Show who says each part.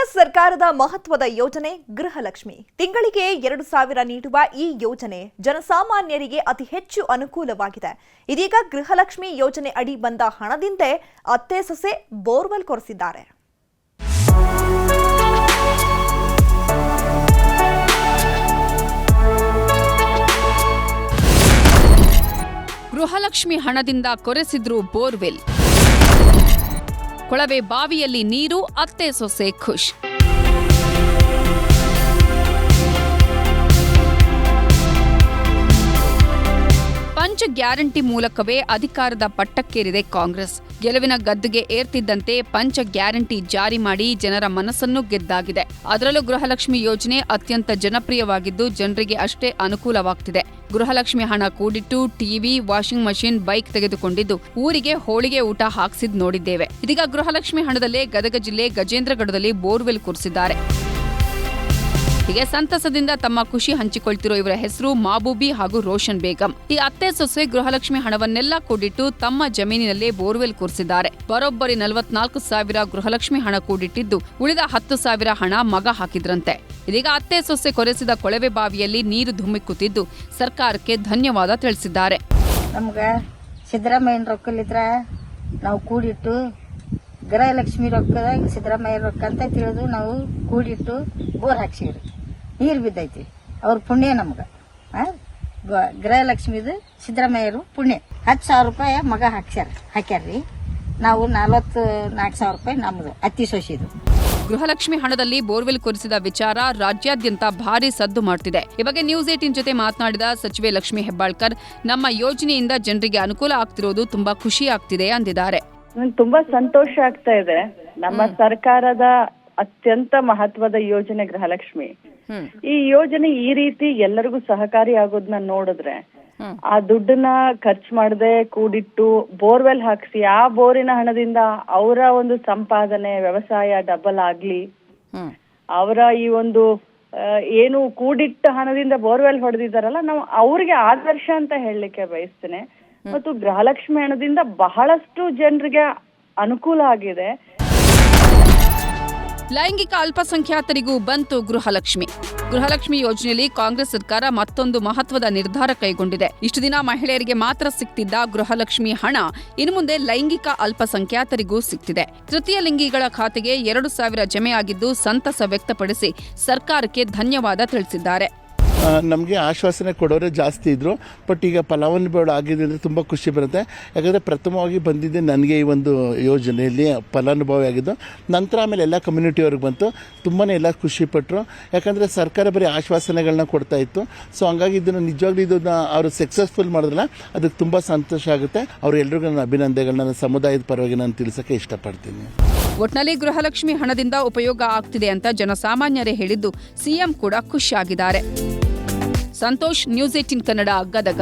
Speaker 1: ಕಾಂಗ್ರೆಸ್ ಸರ್ಕಾರದ ಮಹತ್ವದ ಯೋಜನೆ ಗೃಹಲಕ್ಷ್ಮಿ. ತಿಂಗಳಿಗೆ 2,000 ನೀಡುವ ಈ ಯೋಜನೆ ಜನಸಾಮಾನ್ಯರಿಗೆ ಅತಿ ಹೆಚ್ಚು ಅನುಕೂಲವಾಗಿದೆ. ಇದೀಗ ಗೃಹಲಕ್ಷ್ಮಿ ಯೋಜನೆ ಅಡಿ ಬಂದ ಹಣದಿಂದೇ ಅತ್ತೆ ಸೊಸೆ ಬೋರ್ವೆಲ್ ಕೊರೆಸಿದ್ದಾರೆ.
Speaker 2: ಗೃಹಲಕ್ಷ್ಮಿ ಹಣದಿಂದ ಕೊರೆಸಿದ್ರು ಬೋರ್ವೆಲ್. ಕೊಳವೆ ಬಾವಿಯಲ್ಲಿ ನೀರು, ಅತ್ತೆ ಸೊಸೆ ಖುಷ್. ಪಂಚ ಗ್ಯಾರಂಟಿ ಮೂಲಕವೇ ಅಧಿಕಾರದ ಪಟ್ಟಕ್ಕೇರಿದೆ ಕಾಂಗ್ರೆಸ್. ಗೆಲುವಿನ ಗದ್ದುಗೆ ಏರ್ತಿದ್ದಂತೆ ಪಂಚ ಗ್ಯಾರಂಟಿ ಜಾರಿ ಮಾಡಿ ಜನರ ಮನಸ್ಸನ್ನು ಗೆದ್ದಾಗಿದೆ. ಅದರಲ್ಲೂ ಗೃಹಲಕ್ಷ್ಮಿ ಯೋಜನೆ ಅತ್ಯಂತ ಜನಪ್ರಿಯವಾಗಿದ್ದು ಜನರಿಗೆ ಅಷ್ಟೇ ಅನುಕೂಲವಾಗ್ತಿದೆ. ಗೃಹಲಕ್ಷ್ಮಿ ಹಣ ಕೂಡಿಟ್ಟು ಟಿವಿ, ವಾಷಿಂಗ್ ಮಷಿನ್, ಬೈಕ್ ತೆಗೆದುಕೊಂಡಿದ್ದು ಊರಿಗೆ ಹೋಳಿಗೆ ಊಟ ಹಾಕ್ಸಿದ್ ನೋಡಿದ್ದೇವೆ. ಇದೀಗ ಗೃಹಲಕ್ಷ್ಮಿ ಹಣದಲ್ಲೇ ಗದಗ ಜಿಲ್ಲೆ ಗಜೇಂದ್ರಗಢದಲ್ಲಿ ಬೋರ್ವೆಲ್ ಕೊರೆಸಿದ್ದಾರೆ. ಹೀಗೆ ಸಂತಸದಿಂದ ತಮ್ಮ ಖುಷಿ ಹಂಚಿಕೊಳ್ತಿರೋ ಇವರ ಹೆಸರು ಮಾಬೂಬಿ ಹಾಗೂ ರೋಷನ್ ಬೇಗಂ. ಈ ಅತ್ತೆ ಸೊಸೆ ಗೃಹಲಕ್ಷ್ಮಿ ಹಣವನ್ನೆಲ್ಲ ಕೂಡಿಟ್ಟು ತಮ್ಮ ಜಮೀನಿನಲ್ಲೇ ಬೋರ್ವೆಲ್ ಕೊರೆಸಿದ್ದಾರೆ. ಬರೋಬ್ಬರಿ 44,000 ಗೃಹಲಕ್ಷ್ಮಿ ಹಣ ಕೂಡಿಟ್ಟಿದ್ದು ಉಳಿದ 10,000 ಹಣ ಮಗ ಹಾಕಿದ್ರಂತೆ. ಇದೀಗ ಅತ್ತೆ ಸೊಸೆ ಕೊರೆಸಿದ ಕೊಳವೆ ಬಾವಿಯಲ್ಲಿ ನೀರು ಧುಮ್ಮಿಕ್ಕುತ್ತಿದ್ದು ಸರ್ಕಾರಕ್ಕೆ ಧನ್ಯವಾದ ತಿಳಿಸಿದ್ದಾರೆ.
Speaker 3: ನಮ್ಗ ಸಿದ್ದರಾಮಯ್ಯನ ರೊಕ್ಕಲಿದ್ರ ನಾವು ಕೂಡಿಟ್ಟು ಗೃಹಲಕ್ಷ್ಮಿ ರೊಕ್ಕದಾಗ ಸಿದ್ದರಾಮಯ್ಯ ರೊಕ್ಕ ಅಂತ ತಿಳಿದು ನಾವು ಕೂಡಿಟ್ಟು ಬೋರ್ ಹಾಕ್ಸಿವ್ರಿ. ನೀರು ಬಿದ್ದೈತಿ. ಅವ್ರ ಪುಣ್ಯ ನಮ್ಗ. ಗೃಹಲಕ್ಷ್ಮಿದು ಸಿದ್ದರಾಮಯ್ಯರು ಪುಣ್ಯ. 10,000 ರೂಪಾಯಿ ಮಗ ಹಾಕ್ಯಾರ್ರಿ. ನಾವು 44,000 ರೂಪಾಯಿ ನಮ್ದು ಅತ್ತಿ ಸೊಸಿದು.
Speaker 2: ಗೃಹಲಕ್ಷ್ಮಿ ಹಣದಲ್ಲಿ ಬೋರ್ವೆಲ್ ಕೊರೆಸಿದ ವಿಚಾರ ರಾಜ್ಯಾದ್ಯಂತ ಭಾರಿ ಸದ್ದು ಮಾಡ್ತಿದೆ. ಈ ಬಗ್ಗೆ ನ್ಯೂಸ್ 18 ಜೊತೆ ಮಾತನಾಡಿದ ಸಚಿವೆ ಲಕ್ಷ್ಮೀ ಹೆಬ್ಬಾಳ್ಕರ್, ನಮ್ಮ ಯೋಜನೆಯಿಂದ ಜನರಿಗೆ ಅನುಕೂಲ ಆಗ್ತಿರೋದು ತುಂಬಾ ಖುಷಿ ಆಗ್ತಿದೆ ಅಂದಿದ್ದಾರೆ.
Speaker 4: ತುಂಬಾ ಸಂತೋಷ ಆಗ್ತಾ ಇದೆ. ನಮ್ಮ ಸರ್ಕಾರದ ಅತ್ಯಂತ ಮಹತ್ವದ ಯೋಜನೆ ಗೃಹಲಕ್ಷ್ಮಿ. ಈ ಯೋಜನೆ ಈ ರೀತಿ ಎಲ್ಲರಿಗೂ ಸಹಕಾರಿ ಆಗೋದನ್ನ ನೋಡಿದ್ರೆ ಆ ದುಡ್ಡನ್ನ ಖರ್ಚು ಮಾಡದೆ ಕೂಡಿಟ್ಟು ಬೋರ್ವೆಲ್ ಹಾಕ್ಸಿ ಆ ಬೋರಿನ ಹಣದಿಂದ ಅವರ ಒಂದು ಸಂಪಾದನೆ ವ್ಯವಸಾಯ ಡಬಲ್ ಆಗ್ಲಿ, ಅವರ ಈ ಒಂದು ಏನು ಕೂಡಿಟ್ಟ ಹಣದಿಂದ ಬೋರ್ವೆಲ್ ಹೊಡೆದಿದ್ದಾರಲ್ಲ, ನಾವು ಅವ್ರಿಗೆ ಆದರ್ಶ ಅಂತ ಹೇಳಲಿಕ್ಕೆ ಬಯಸ್ತೇನೆ. ಮತ್ತು ಗೃಹಲಕ್ಷ್ಮಿ ಹಣದಿಂದ ಬಹಳಷ್ಟು ಜನರಿಗೆ ಅನುಕೂಲ ಆಗಿದೆ.
Speaker 2: ಲೈಂಗಿಕ ಅಲ್ಪಸಂಖ್ಯಾತರಿಗೂ ಬಂತು ಗೃಹಲಕ್ಷ್ಮಿ. ಗೃಹಲಕ್ಷ್ಮಿ ಯೋಜನೆಯಲ್ಲಿ ಕಾಂಗ್ರೆಸ್ ಸರ್ಕಾರ ಮತ್ತೊಂದು ಮಹತ್ವದ ನಿರ್ಧಾರ ಕೈಗೊಂಡಿದೆ. ಇಷ್ಟು ದಿನ ಮಹಿಳೆಯರಿಗೆ ಮಾತ್ರ ಸಿಗ್ತಿದ್ದ ಗೃಹಲಕ್ಷ್ಮಿ ಹಣ ಇನ್ನು ಮುಂದೆ ಲೈಂಗಿಕ ಅಲ್ಪಸಂಖ್ಯಾತರಿಗೂ ಸಿಗ್ತಿದೆ. ತೃತೀಯ ಲಿಂಗಿಗಳ ಖಾತೆಗೆ 2,000 ಜಮೆ ಆಗಿದ್ದು ಸಂತಸ ವ್ಯಕ್ತಪಡಿಸಿ ಸರ್ಕಾರಕ್ಕೆ ಧನ್ಯವಾದ ತಿಳಿಸಿದ್ದಾರೆ.
Speaker 5: ನಮಗೆ ಆಶ್ವಾಸನೆ ಕೊಡೋರೇ ಜಾಸ್ತಿ ಇದ್ದರು. ಬಟ್ ಈಗ ಫಲಾನುಭವಿ ಆಗಿದೆ ಅಂದರೆ ತುಂಬ ಖುಷಿ ಬರುತ್ತೆ. ಯಾಕಂದರೆ ಪ್ರಥಮವಾಗಿ ಬಂದಿದ್ದೆ ನನಗೆ ಈ ಒಂದು ಯೋಜನೆಯಲ್ಲಿ ಫಲಾನುಭವಿ ಆಗಿದ್ದು. ನಂತರ ಆಮೇಲೆ ಎಲ್ಲ ಕಮ್ಯುನಿಟಿಯವ್ರಿಗೆ ಬಂತು. ತುಂಬಾ ಎಲ್ಲ ಖುಷಿಪಟ್ಟರು. ಯಾಕಂದರೆ ಸರ್ಕಾರ ಬರೀ ಆಶ್ವಾಸನೆಗಳನ್ನ ಕೊಡ್ತಾ ಇತ್ತು. ಸೊ ಹಂಗಾಗಿ ಇದನ್ನು ನಿಜವಾಗ್ಲೂ ಇದನ್ನು ಅವರು ಸಕ್ಸಸ್ಫುಲ್ ಮಾಡಿದ್ರಲ್ಲ, ಅದಕ್ಕೆ ತುಂಬ ಸಂತೋಷ ಆಗುತ್ತೆ. ಅವರು ಎಲ್ರಿಗೂ ನನ್ನ ಅಭಿನಂದನೆಗಳನ್ನ ನನ್ನ ಸಮುದಾಯದ ಪರವಾಗಿ ನಾನು ತಿಳಿಸೋಕ್ಕೆ ಇಷ್ಟಪಡ್ತೀನಿ.
Speaker 2: ಒಟ್ನಲ್ಲಿ ಗೃಹಲಕ್ಷ್ಮಿ ಹಣದಿಂದ ಉಪಯೋಗ ಆಗ್ತಿದೆ ಅಂತ ಜನಸಾಮಾನ್ಯರೇ ಹೇಳಿದ್ದು ಸಿಎಂ ಕೂಡ ಖುಷಿಯಾಗಿದ್ದಾರೆ. ಸಂತೋಷ್, ನ್ಯೂಸ್ 18 ಕನ್ನಡ, ಗದಗ.